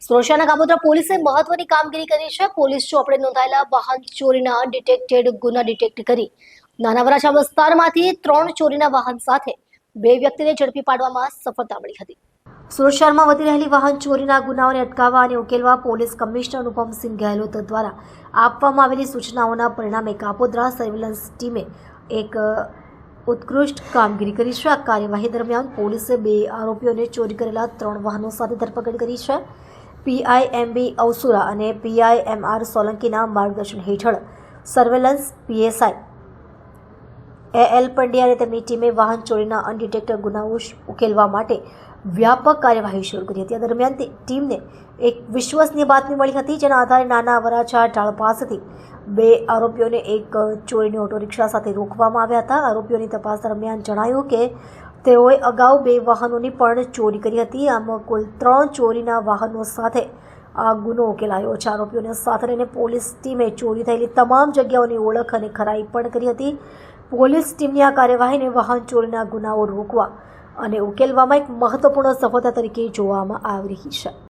સુરક્ષાના કાબોદ્રા પોલીસે મહત્વની કામગીરી કરી છે. પોલીસ ચોપડે નોંધાયેલા વાહન ચોરીના ડિટેક્ટેડ ગુના ડિટેક્ટ કરી નાના વરાછા વિસ્તારમાંથી 3 ચોરીના વાહન સાથે 2 વ્યક્તિને ઝડપી પાડવામાં સફળતા મળી હતી. સુરત શહેરમાં વધી રહેલી વાહન ચોરીના ગુનાઓને અટકાવવા અને ઉકેલવા પોલીસ કમિશનર અનુપમસિંહ ગહેલોત દ્વારા આપવામાં આવેલી સૂચનાઓના પરિણામે કાપોદ્રા સર્વેલન્સ ટીમે એક ઉત્કૃષ્ટ કામગીરી કરી છે. આ કાર્યવાહી દરમિયાન પોલીસે 2 આરોપીઓને ચોરી કરેલા 3 વાહનો સાથે ધરપકડ કરી છે. પીઆઈએમબી અવસુરા અને પીઆઈએમઆર સોલંકીના માર્ગદર્શન હેઠળ સર્વેલન્સ પીએસઆઈ એએલ પંડ્યા અને તેમની ટીમે વાહન ચોરીના અનડિટેક્ટેડ ગુનાઓ ઉકેલવા માટે વ્યાપક કાર્યવાહી શરૂ કરી હતી. આ દરમિયાન ટીમને એક વિશ્વસનીય બાતમી મળી હતી, જેના આધારે નાના વરાછા ઢાળ પાસેથી 2 આરોપીઓને એક ચોરીની ઓટો રિક્ષા સાથે રોકવામાં આવ્યા હતા. આરોપીઓની તપાસ દરમિયાન જણાયું કે તેઓએ અગાઉ 2 વાહનોની પણ ચોરી કરી હતી. આમ કુલ 3 ચોરીના વાહનો સાથે આ ગુનો ઉકેલાયો છે. આરોપીઓને સાથે લઈને પોલીસ ટીમે ચોરી થયેલી તમામ જગ્યાઓની ઓળખ અને ખરાઈ પણ કરી હતી. પોલીસ ટીમની આ કાર્યવાહીને વાહન ચોરીના ગુનાઓ રોકવા અને ઉકેલવામાં એક મહત્વપૂર્ણ સફળતા તરીકે જોવામાં આવી રહી છે.